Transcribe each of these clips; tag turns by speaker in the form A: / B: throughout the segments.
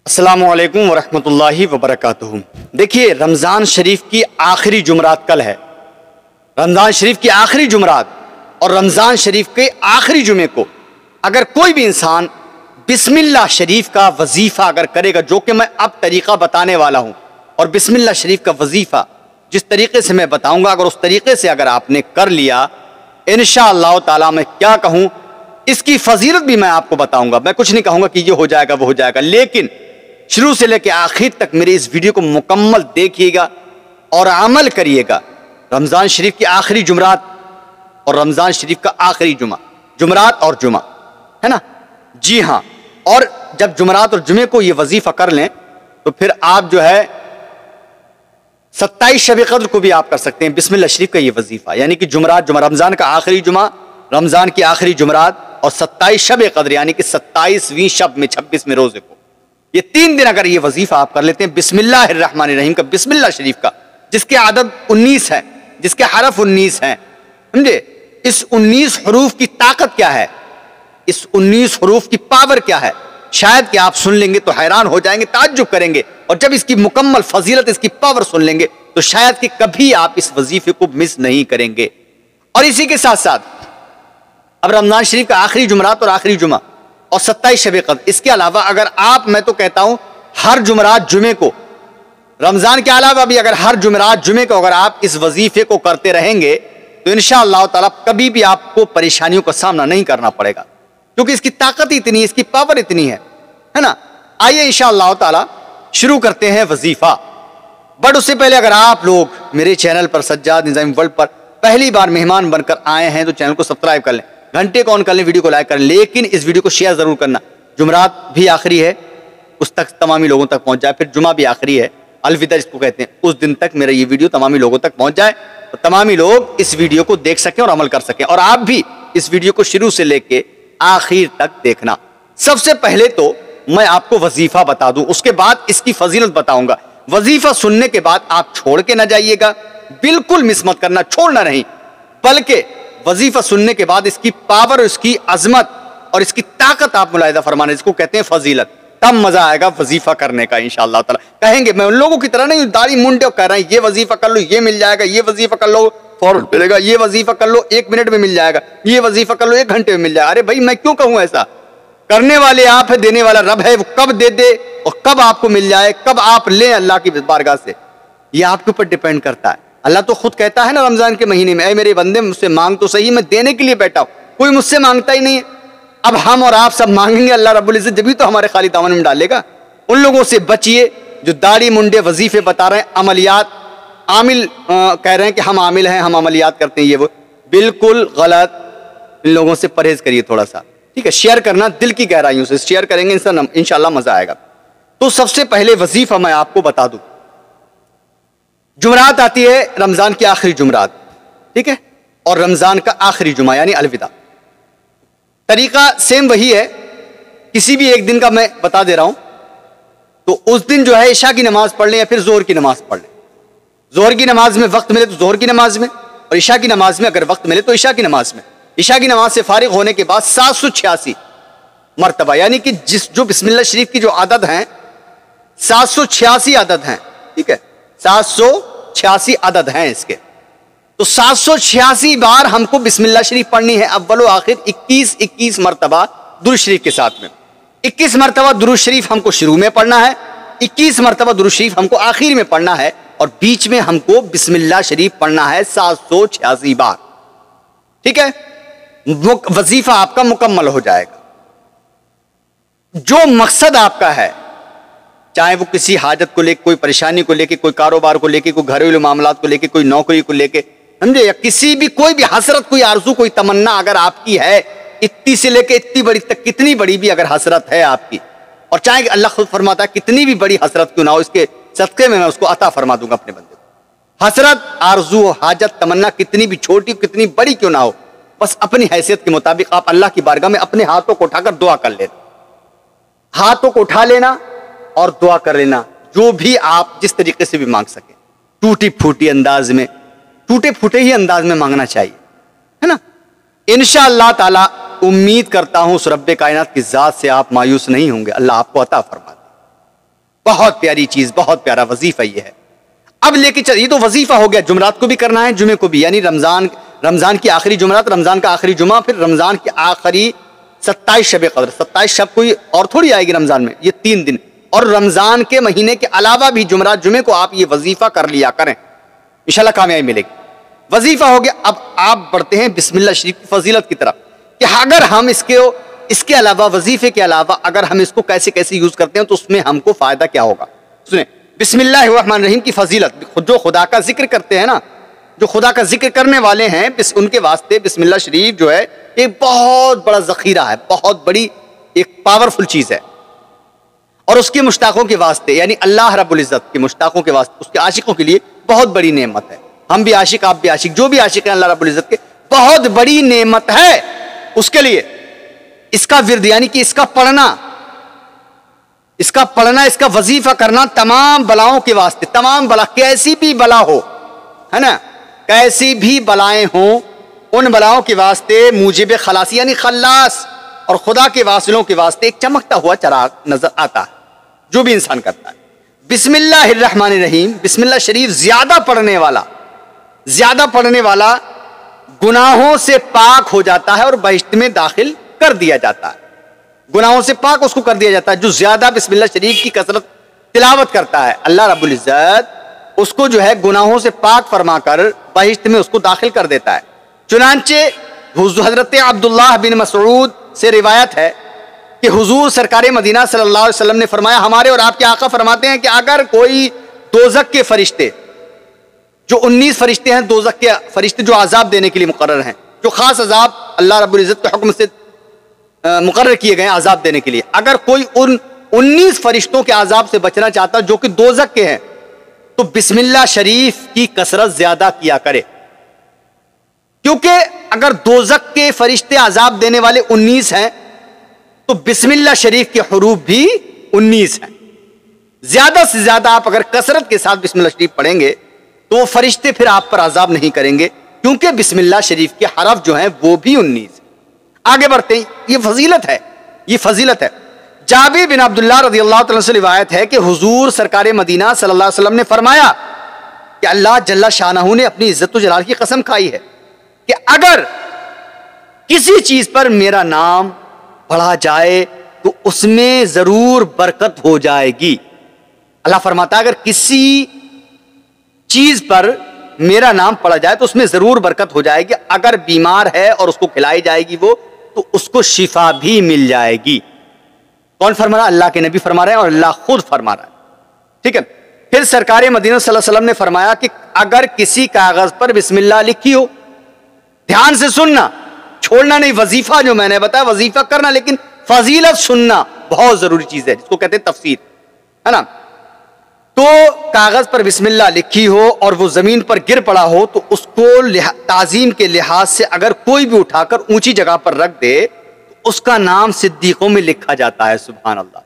A: अस्सलामुअलैकुम वरहमतुल्लाहि वबरकातुहू। देखिए, रमज़ान शरीफ की आखिरी जुमरात कल है। रमज़ान शरीफ की आखिरी जुमरात और रमज़ान शरीफ के आखिरी जुमे को अगर कोई भी इंसान बिस्मिल्लाह शरीफ का वजीफ़ा अगर करेगा, जो कि मैं अब तरीक़ा बताने वाला हूँ, और बिस्मिल्लाह शरीफ का वजीफ़ा जिस तरीके से मैं बताऊँगा, अगर उस तरीके से अगर आपने कर लिया, इंशाअल्लाह ताला मैं क्या कहूँ, इसकी फजीलत भी मैं आपको बताऊँगा। मैं कुछ नहीं कहूँगा कि ये हो जाएगा वो हो जाएगा, लेकिन शुरू से लेकर आखिर तक मेरे इस वीडियो को मुकम्मल देखिएगा और अमल करिएगा। रमज़ान शरीफ की आखिरी जुमरात और रमज़ान शरीफ का आखिरी जुमा, जुमरात और जुमा है ना। जी हाँ, और जब जुमरात और जुमे को ये वजीफ़ा कर लें तो फिर आप जो है 27 शब कद्र को भी आप कर सकते हैं बिस्मिल्लाह शरीफ का ये वजीफ़ा, यानी कि जुमरात जुमा, रमज़ान का आखिरी जुमा, रमज़ान की आखिरी जुमरात और 27 शब कद्र यानी कि 27वीं शब में 26 में रोज़े को, ये 3 दिन अगर ये वजीफा आप कर लेते हैं बिस्मिल्लाहिर्रहमानिर्रहीम का, बिस्मिल्लाह शरीफ का, जिसके आदद 19 है, जिसके हरफ 19 हैं, समझे। इस 19 हरूफ की ताकत क्या है, इस 19 हरूफ की पावर क्या है, शायद कि आप सुन लेंगे तो हैरान हो जाएंगे, ताज्जुब करेंगे, और जब इसकी मुकम्मल फजीलत, इसकी पावर सुन लेंगे तो शायद कि कभी आप इस वजीफे को मिस नहीं करेंगे। और इसी के साथ साथ अब रमजान शरीफ का आखिरी जुमरात और आखिरी जुमा और 27 शब कद्र, इसके अलावा अगर आप, मैं तो कहता हूं हर जुमरात जुमे को, रमजान के अलावा भी अगर हर जुमरात जुमे को अगर आप इस वजीफे को करते रहेंगे तो इंशाअल्लाह ताला कभी भी आपको परेशानियों का सामना नहीं करना पड़ेगा, क्योंकि इसकी ताकत इतनी है, इसकी पावर इतनी है ना। आइए इंशाअल्लाह ताला शुरू करते हैं वजीफा। बट उससे पहले अगर आप लोग मेरे चैनल पर सज्जाद निज़ामी वर्ल्ड पर पहली बार मेहमान बनकर आए हैं तो चैनल को सब्सक्राइब कर लें, घंटे को ऑन कर लें, वीडियो को लाइक कर लें, लेकिन इस वीडियो को शेयर जरूर करना। जुमरात भी आखिरी है, उस तक तमामी लोगों तक पहुंच जाए, फिर जुमा भी आखिरी है, अलविदा इसको कहते हैं, उस दिन तक मेरा ये वीडियो तमामी लोगों तक पहुंच जाए तो तमामी लोग इस वीडियो को देख सकें और अमल कर सकें। और आप भी इस वीडियो को शुरू से लेके आखिर तक देखना। सबसे पहले तो मैं आपको वजीफा बता दूं, उसके बाद इसकी फजीलत बताऊंगा। वजीफा सुनने के बाद आप छोड़ के ना जाइएगा, बिल्कुल मिस मत करना, छोड़ना नहीं, बल्कि वजीफा सुनने के बाद इसकी पावर, इसकी अजमत और इसकी ताकत आप मुलाहिजा फरमाने, जिसको कहते हैं फजीलत, तब मजा आएगा वजीफा करने का इंशाअल्लाह ताला। कहेंगे, मैं उन लोगों की तरह नहीं दाढ़ी मुंडे कह रहे हैं ये वजीफा कर लो ये मिल जाएगा, ये वजीफा कर लो फौरन मिलेगा, ये वजीफा कर लो 1 मिनट में मिल जाएगा, ये वजीफा कर लो 1 घंटे में मिल जाएगा। अरे भाई, मैं क्यों कहूं ऐसा? करने वाले आप है, देने वाला रब है, वो कब दे दे और कब आपको मिल जाए, कब आप लें अल्लाह की बारगाह से, ये आपके ऊपर डिपेंड करता है। अल्लाह तो खुद कहता है ना रमजान के महीने में, ऐ मेरे बंदे मुझसे मांग तो सही, मैं देने के लिए बैठा हूं, कोई मुझसे मांगता ही नहीं है। अब हम और आप सब मांगेंगे, अल्लाह रब्बुल इज्जत जब भी तो हमारे खाली दामन में डालेगा। उन लोगों से बचिए जो दाढ़ी मुंडे वजीफे बता रहे हैं, अमलियात आमिल कह रहे हैं कि हम आमिल हैं, हम अमलियात करते हैं, ये वो बिल्कुल गलत। इन लोगों से परहेज करिए थोड़ा सा, ठीक है। शेयर करना दिल की गहराइयों से शेयर करेंगे, इंशाअल्लाह मजा आएगा। तो सबसे पहले वजीफा मैं आपको बता दूं, जुमरात आती है रमजान की आखिरी जुमरात, ठीक है, और रमजान का आखिरी जुमा यानी अलविदा। तरीका सेम वही है, किसी भी एक दिन का मैं बता दे रहा हूं। तो उस दिन जो है इशा की नमाज पढ़ लें या फिर जोहर की नमाज पढ़ लें। जोहर की नमाज में वक्त मिले तो जोहर की नमाज में, और इशा की नमाज में अगर वक्त मिले तो इशा की नमाज में। इशा की नमाज से फारिग होने के बाद 786 मरतबा, यानी कि जो बिस्मिल्लाह शरीफ की जो आदत हैं 786 आदत हैं, ठीक है, 786 अदद हैं इसके। तो 786 बार हमको बिस्मिल्लाह शरीफ पढ़नी है, अव्वल आखिर 21 मरतबा दुरूद शरीफ के साथ में। 21 मरतबा दुरूद शरीफ हमको शुरू में पढ़ना है, 21 मरतबा दुरूद शरीफ हमको आखिर में पढ़ना है, और बीच में हमको बिस्मिल्लाह शरीफ पढ़ना है 786 बार, ठीक है। वजीफा आपका मुकम्मल हो जाएगा। जो मकसद आपका है, चाहे वो किसी हाजत को लेकर, कोई परेशानी को लेकर, कोई कारोबार को लेकर, कोई घरेलू मामलात को लेकर, कोई नौकरी को लेकर, समझे, या किसी भी कोई भी हसरत, कोई आरज़ू, कोई तमन्ना अगर आपकी है, इतनी से लेकर इतनी बड़ी तक, कितनी बड़ी भी अगर हसरत है आपकी, और चाहे अल्लाह खुद फरमाता है कितनी भी बड़ी हसरत क्यों ना हो, इसके सदक़े में मैं उसको अता फरमा दूंगा अपने बंदे को। हसरत, आरज़ू, हाजत, तमन्ना कितनी भी छोटी, कितनी बड़ी क्यों ना हो, बस अपनी हैसियत के मुताबिक आप अल्लाह की बारगाह में अपने हाथों को उठाकर दुआ कर लेना, हाथों को उठा लेना और दुआ कर लेना, जो भी आप जिस तरीके से भी मांग सके, टूटी फूटी अंदाज में, टूटे फूटे ही अंदाज में मांगना चाहिए, है ना। इंशाअल्लाह ताला उम्मीद करता हूं उस रब्बे कायनात की जात से आप मायूस नहीं होंगे, अल्लाह आपको अता फरमा दे। बहुत प्यारी चीज, बहुत प्यारा वजीफा ये है। अब लेके चल, ये तो वजीफा हो गया, जुमरात को भी करना है, जुमे को भी, यानी रमजान की आखिरी जुमरात, रमजान का आखिरी जुमा, फिर रमजान की आखिरी 27 शब कद्र। 27 शब कोई और थोड़ी आएगी रमजान में, ये 3 दिन। और रमजान के महीने के अलावा भी जुमरात जुमे को आप ये वजीफा कर लिया करें, इंशाल्लाह कामयाबी मिलेगी। वजीफा हो गया। अब आप बढ़ते हैं बिस्मिल्लाह शरीफ की फजीलत की तरफ, कि अगर हम इसके अलावा, वजीफे के अलावा अगर हम इसको कैसे कैसे यूज करते हैं तो उसमें हमको फायदा क्या होगा। सुने, बिस्मिल्लाहिर्रहमानिर्रहीम की फजीलत, जो खुदा का जिक्र करते हैं ना, जो खुदा का जिक्र करने वाले हैं, उनके वास्ते बिस्मिल्लाह शरीफ जो है एक बहुत बड़ा जखीरा है, बहुत बड़ी एक पावरफुल चीज है। और उसके मुश्ताकों के वास्ते, यानी अल्लाह रब्बुल इज्जत के मुश्ताकों के वास्ते, उसके आशिकों के लिए बहुत बड़ी नेमत है। हम भी आशिक, आप भी आशिक, जो भी आशिक हैं अल्लाह रब्बुल इज्जत के, बहुत बड़ी नेमत है उसके लिए। इसका विर्द यानी कि इसका पढ़ना, इसका वजीफा करना तमाम बलाओं के वास्ते, तमाम बला, कैसी भी बला हो, है ना, कैसी भी बलाएं हों, उन बलाओं के वास्ते मूजिब खलासी यानी खल्लास और खुदा के वासिलों के वास्ते एक चमकता हुआ चराग नजर आता है जो भी इंसान करता है। बिस्मिल्लाहिर्रहमानिर्रहीम, बिस्मिल्लाह शरीफ ज्यादा पढ़ने वाला गुनाहों से पाक हो जाता है और बहिश्त में दाखिल कर दिया जाता है। गुनाहों से पाक उसको कर दिया जाता है जो ज्यादा बिस्मिल्लाह शरीफ की कसरत तिलावत करता है। अल्लाह रब्बुल इज्जत उसको जो है गुनाहों से पाक फरमाकर बहिश्त में उसको दाखिल कर देता है। चुनांचे हजरत अब्दुल्लाह बिन मसऊद से रिवायत है कि हुजूर सरकार मदीना सल्लल्लाहु अलैहि वसल्लम ने फरमाया, हमारे और आपके आका फरमाते हैं कि अगर कोई दोज़ख के फरिश्ते, जो 19 फरिश्ते हैं दोज़ख के फरिश्ते जो अजाब देने के लिए मुकर्रर हैं, जो खास अजाब अल्लाह रब्बुल इज्जत के हुक्म से मुकर्रर किए गए अजाब देने के लिए, अगर कोई उन 19 फरिश्तों के अजाब से बचना चाहता जो कि दोज़ख के हैं, तो बिस्मिल्लाह शरीफ की कसरत ज्यादा किया करे। क्योंकि अगर दोज़ख के फरिश्ते अजाब देने वाले 19 हैं तो बिस्मिल्लाह शरीफ के हरूफ भी 19 हैं। ज्यादा से ज्यादा आप अगर कसरत के साथ बिस्मिल्लाह शरीफ पढ़ेंगे तो वो फरिश्ते फिर आप पर अजाब नहीं करेंगे, क्योंकि बिस्मिल्लाह शरीफ के हरफ जो हैं वो भी 19। आगे बढ़ते हैं, ये फजीलत है। जाबिर बिन अब्दुल्लाह रज़ियल्लाहु तआला से रिवायत है कि हुजूर सरकार मदीना सल्लल्लाहु अलैहि वसल्लम ने फरमाया कि अल्लाह जल्ला शानहू ने अपनी इज्जत व जलाल की कसम खाई है कि अगर किसी चीज पर मेरा नाम पढ़ा जाए तो उसमें जरूर बरकत हो जाएगी। अल्लाह फरमाता है अगर किसी चीज पर मेरा नाम पढ़ा जाए तो उसमें जरूर बरकत हो जाएगी। अगर बीमार है और उसको खिलाई जाएगी वो, तो उसको शिफा भी मिल जाएगी। कौन फरमा रहा है? अल्लाह के नबी फरमा रहे हैं और अल्लाह खुद फरमा रहा है। ठीक है। फिर सरकार मदीना सल्लल्लाहु अलैहि वसल्लम ने फरमाया कि अगर किसी कागज पर बिस्मिल्लाह लिखी हो, ध्यान से सुनना, छोड़ना नहीं। वजीफा जो मैंने बताया वजीफा करना, लेकिन फजीलत सुनना बहुत जरूरी चीज है, जिसको कहते हैं तफसीर, है ना। तो कागज पर बिस्मिल्लाह लिखी हो और वो जमीन पर गिर पड़ा हो तो उसको ताजीम के लिहाज से अगर कोई भी उठाकर ऊंची जगह पर रख दे तो उसका नाम सिद्दीकों में लिखा जाता है। सुभान अल्लाह।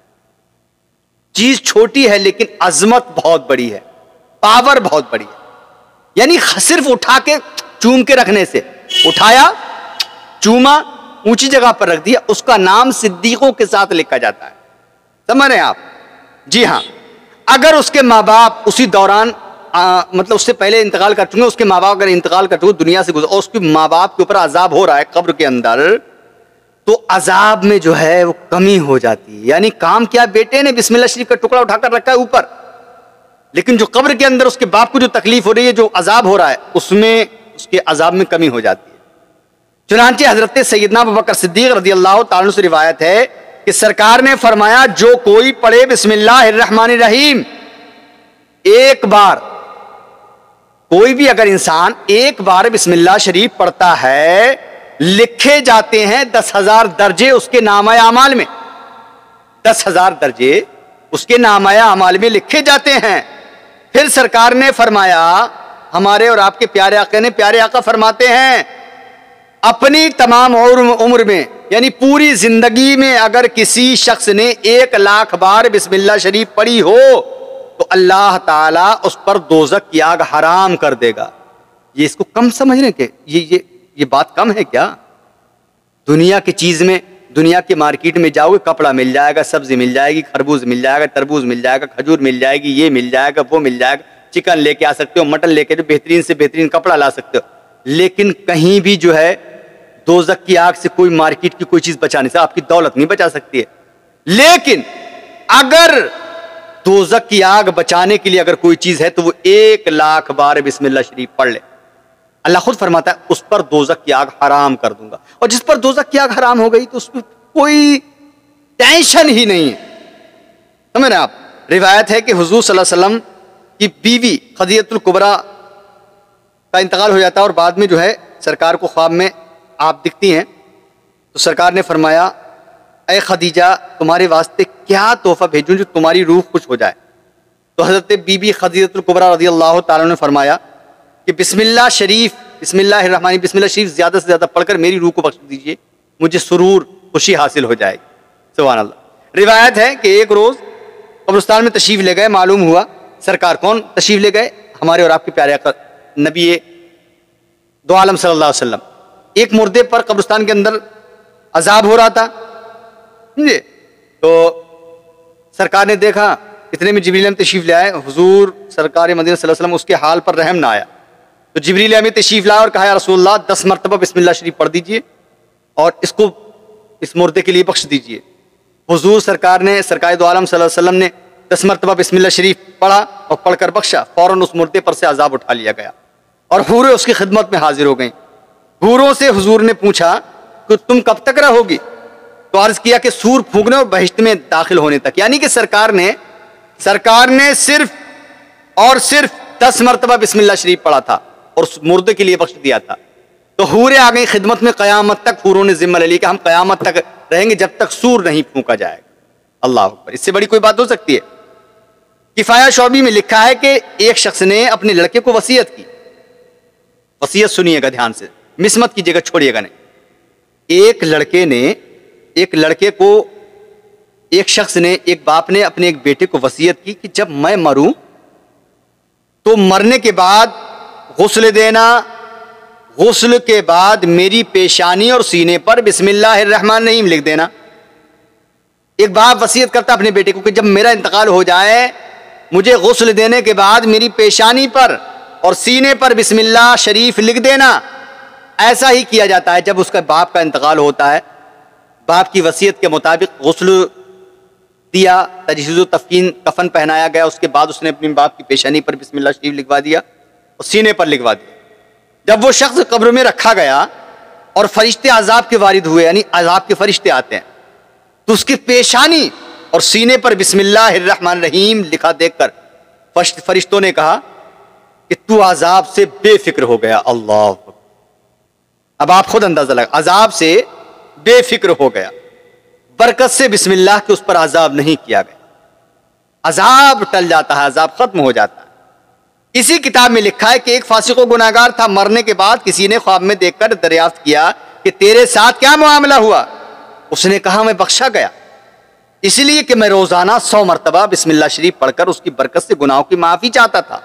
A: चीज छोटी है लेकिन अजमत बहुत बड़ी है, पावर बहुत बड़ी है। यानी सिर्फ उठा के चूम के रखने से, उठाया, चूमा, ऊंची जगह पर रख दिया, उसका नाम सिद्दीकों के साथ लिखा जाता है। समझ रहे हैं आप? जी हाँ। अगर उसके माँ बाप उसी दौरान मतलब उससे पहले इंतकाल कर चुके, उसके माँ बाप अगर इंतकाल कर चुके, दुनिया से गुजर, और उसके माँ बाप के ऊपर अजाब हो रहा है कब्र के अंदर, तो अजाब में जो है वो कमी हो जाती है। यानी काम क्या, बेटे ने बिस्मिल्लाह शरीफ का टुकड़ा उठाकर रखा है ऊपर, लेकिन जो कब्र के अंदर उसके बाप को जो तकलीफ हो रही है, जो अजाब हो रहा है, उसमें उसके अजाब में कमी हो जाती है। चुनांचे हजरत सैयदना अबू बकर सिद्दीक रज़ियल्लाहु ताला अन्हु से रिवायत है कि सरकार ने फरमाया, जो कोई पढ़े बिस्मिल्लाहिर्रहमानिर्रहीम एक बार, कोई भी अगर इंसान एक बार बिस्मिल्लाह शरीफ पढ़ता है, लिखे जाते हैं 10,000 दर्जे उसके नामा अमाल में। 10,000 दर्जे उसके नामा अमाल में लिखे जाते हैं। फिर सरकार ने फरमाया, हमारे और आपके प्यारे आका ने, प्यारे आका फरमाते हैं, अपनी तमाम उम्र में, यानी पूरी जिंदगी में अगर किसी शख्स ने 1,00,000 बार बिस्मिल्लाह शरीफ पढ़ी हो तो अल्लाह ताला उस पर दोज़ख की आग हराम कर देगा। ये इसको कम समझने के, ये बात कम है क्या? दुनिया की चीज में दुनिया की मार्केट में जाओगे, कपड़ा मिल जाएगा, सब्जी मिल जाएगी, खरबूज मिल जाएगा, तरबूज मिल जाएगा, खजूर मिल जाएगी, ये मिल जाएगा, वो मिल जाएगा, चिकन लेके आ सकते हो, मटन लेके जो बेहतरीन से बेहतरीन कपड़ा ला सकते हो। लेकिन कहीं भी जो है दोजख की आग से कोई मार्केट की कोई चीज बचा नहीं सकती, आपकी दौलत नहीं बचा सकती है। लेकिन अगर दोजख की आग बचाने के लिए अगर कोई चीज है तो वो 1,00,000 बार बिस्मिल्लाह शरीफ पढ़ ले। अल्लाह खुद फरमाता है उस पर दोजख की आग हराम कर दूंगा, और जिस पर दोजख की आग हराम हो गई तो उसमें कोई टेंशन ही नहीं है। समझ रहे आप? रिवायत है कि हुजूर सल्लल्लाहु अलैहि वसल्लम की बीवी खदीजतुल कुबरा का इंतकाल हो जाता है और बाद में जो है सरकार को ख्वाब में आप दिखती हैं, तो सरकार ने फरमाया ए खदीजा तुम्हारे वास्ते क्या तोहफा भेजूं जो तुम्हारी रूह खुश हो जाए। तो हजरत बीबी खदीजतुल कुबरा रज़ियल्लाहु ताला ने फरमाया कि बिस्मिल्लाह शरीफ, बिस्मिल्लाहिर्रहमानिर्रहीम, बिस्मिल्लाह शरीफ ज्यादा से ज्यादा पढ़कर मेरी रूह को बख्श दीजिए, मुझे सुरूर खुशी हासिल हो जाएगी। सुभान अल्लाह। रिवायत है कि एक रोज कब्रिस्तान में तशरीफ ले गए, मालूम हुआ सरकार कौन तशरीफ ले गए, हमारे और आपके प्यारे नबी दो आलम सल्लल्लाहु अलैहि वसल्लम। एक मुर्दे पर कब्रिस्तान के अंदर अजाब हो रहा था, समझे? तो सरकार ने देखा, इतने में जिब्रील तशरीफ ले आए। हुजूर सरकार मदीना सल्लल्लाहु अलैहि वसल्लम उसके हाल पर रहम ना आया, तो जिब्रील अमीन तशरीफ लाया और कहा या रसूलल्लाह 10 मरतबा बिस्मिल्लाह शरीफ पढ़ दीजिए और इसको इस मुर्दे के लिए बख्श दीजिए। हुजूर सरकार ने सरकार दो आलम सल्लल्लाहु अलैहि वसल्लम ने 10 मरतबा बिस्मिल्लाह शरीफ पढ़ा और पढ़कर बख्शा। फौरन उस मुर्दे पर से अजाब उठा लिया गया और हूरें उसकी खिदमत में हाजिर हो गई। हूरों से हुजूर ने पूछा कि तुम कब तक रहोगी? तो अर्ज किया कि सूर फूंकने और बहिश्त में दाखिल होने तक। यानी कि सरकार ने सिर्फ और सिर्फ 10 मरतबा बिस्मिल्लाह शरीफ पढ़ा था और उस मुर्दे के लिए बख्श दिया था। तो हूरें आ गई खिदमत में, कयामत तक हूरों ने जिम्मा ले लिया कि हम कयामत तक रहेंगे जब तक सूर नहीं फूंका जाएगा। अल्लाह अकबर, इससे बड़ी कोई बात हो सकती है? किफाया शौबी में लिखा है कि एक शख्स ने अपने लड़के को वसीयत की। वसीयत सुनिएगा ध्यान से, मिस मत कीजिएगा, छोड़िएगा नहीं। एक बाप ने अपने एक बेटे को वसीयत की कि जब मैं मरूं तो मरने के बाद गुस्ल देना, गुस्ल के बाद मेरी पेशानी और सीने पर बिस्मिल्लाहिर्रहमानिर्रहीम लिख देना। एक बाप वसीयत करता अपने बेटे को कि जब मेरा इंतकाल हो जाए मुझे गुस्ल देने के बाद मेरी पेशानी पर और सीने पर बिस्मिल्लाह शरीफ लिख देना। ऐसा ही किया जाता है जब उसका बाप का इंतकाल होता है। बाप की वसीयत के मुताबिक गुस्ल दिया, तजहीज़ तफकीन कफन पहनाया गया, उसके बाद उसने अपने बाप की पेशानी पर बिस्मिल्लाह शरीफ लिखवा दिया और सीने पर लिखवा दिया। जब वो शख्स कब्र में रखा गया और फरिश्ते अजाब के वारिद हुए, यानी अजाब के फरिश्ते आते हैं, तो उसकी पेशानी और सीने पर बिस्मिल्लाहिर्रहमानिर्रहीम लिखा देखकर फरिश्तों ने कहा कि तू अजाब से बेफिक्र हो गया। अल्लाह, अब आप खुद अंदाजा लगा, अजाब से बेफिक्र हो गया, बरकत से बिस्मिल्लाह के उस पर अजाब नहीं किया गया। अजाब टल जाता है, अजाब खत्म हो जाता है। इसी किताब में लिखा है कि एक फासिक व गुनाहगार था, मरने के बाद किसी ने ख्वाब में देखकर दरियाफ्त किया कि तेरे साथ क्या मामला हुआ। उसने कहा मैं बख्शा गया इसलिए कि मैं रोजाना 100 मरतबा बिस्मिल्लाह शरीफ पढ़कर उसकी बरकत से गुनाहों की माफी चाहता था।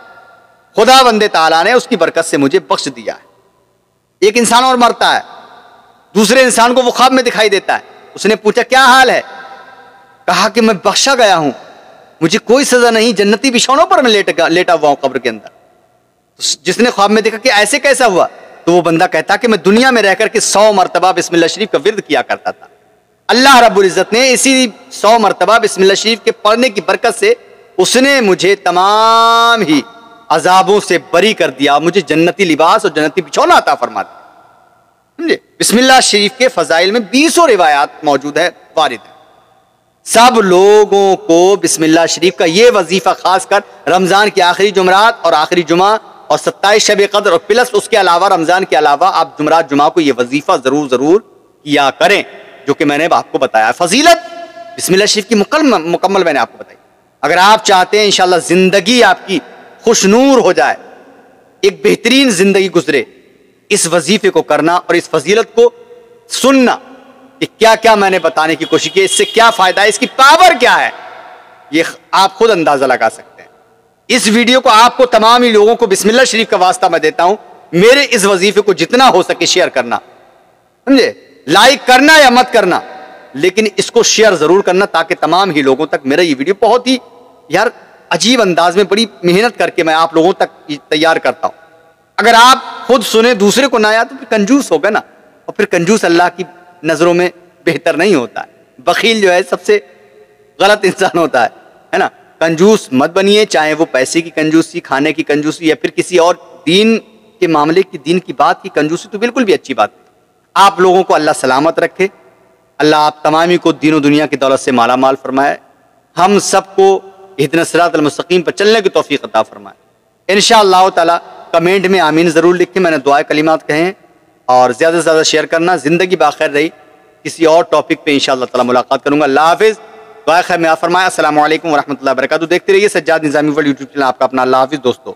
A: खुदा बंदे ताला ने उसकी बरकत से मुझे बख्श दिया है। एक इंसान और मरता है, दूसरे इंसान को वो ख्वाब में दिखाई देता है। उसने पूछा क्या हाल है? कहा कि मैं बख्शा गया हूं, मुझे कोई सजा नहीं, जन्नती बिछौनों पर मैं लेटा हुआ हूं कब्र के अंदर। तो जिसने ख्वाब में देखा कि ऐसे कैसा हुआ, तो वो बंदा कहता कि मैं दुनिया में रहकर के 100 मरतबा बिस्मिल्लाह शरीफ का विर्द किया करता था। अल्लाह रब्बुल इज्जत ने इसी 100 मरतबा बिस्मिल्लाह शरीफ के पढ़ने की बरकत से उसने मुझे तमाम ही अजाबों से बरी कर दिया, मुझे जन्नती लिबास और जन्नती बिछौना अता फरमा दिया। समझे? बिस्मिल्लाह शरीफ के फजाइल में 20 रिवायात मौजूद है, वारिद है। सब लोगों को बिस्मिल्लाह शरीफ का ये वजीफा खासकर रमजान की आखिरी जुमरात और आखिरी जुमा और 27 शब कद्र और प्लस उसके अलावा रमजान के अलावा आप जुमरात जुमा को ये वजीफा जरूर किया करें, जो कि मैंने आपको बताया। फजीलत बिस्मिल्लाह शरीफ की मुकम्मल मैंने आपको बताई। अगर आप चाहते हैं इंशाल्लाह जिंदगी आपकी खुशनूर हो जाए, एक बेहतरीन जिंदगी गुजरे, इस वजीफे को करना और इस फजीलत को सुनना कि क्या क्या मैंने बताने की कोशिश की, इससे क्या फायदा है, इसकी पावर क्या है, ये आप खुद अंदाजा लगा सकते हैं। इस वीडियो को आपको तमाम ही लोगों को बिस्मिल्लाह शरीफ का वास्ता मैं देता हूं, मेरे इस वजीफे को जितना हो सके शेयर करना, समझे? लाइक करना या मत करना, लेकिन इसको शेयर ज़रूर करना ताकि तमाम ही लोगों तक मेरा ये वीडियो बहुत ही यार अजीब अंदाज में बड़ी मेहनत करके मैं आप लोगों तक तैयार करता हूँ। अगर आप खुद सुने दूसरे को ना आया तो फिर कंजूस होगा ना, और फिर कंजूस अल्लाह की नज़रों में बेहतर नहीं होता है। बखील जो है सबसे गलत इंसान होता है ना। कंजूस मत बनिए, चाहे वो पैसे की कंजूसी, खाने की कंजूसी या फिर किसी और दीन के मामले की, दीन की बात की कंजूसी तो बिल्कुल भी अच्छी बात नहीं। आप लोगों को अल्लाह सलामत रखे, अल्लाह आप तमामी को दीन और दुनिया की दौलत से माला माल फरमाए, हम सबको इहदिना सिरातल मुस्तकीम पर चलने की तौफीक अता फरमाए। इंशाअल्लाह ताला कमेंट में आमीन ज़रूर लिखें, मैंने दुआ कलिमात कहें, और ज़्यादा से ज़्यादा शेयर करना। ज़िंदगी बाखैर रही, किसी और टॉपिक पे इंशाअल्लाह ताला मुलाकात करूँगा। अल्लाह हाफिज़, दुआ खैर में फरमाया। अस्सलामु अलैकुम व रहमतुल्लाहि व बरकातुहू। देखते रहिए सज्जाद निज़ामी वर्ल्ड यूट्यूब चैनल आपका अपना। अल्लाह हाफिज़ दोस्तों।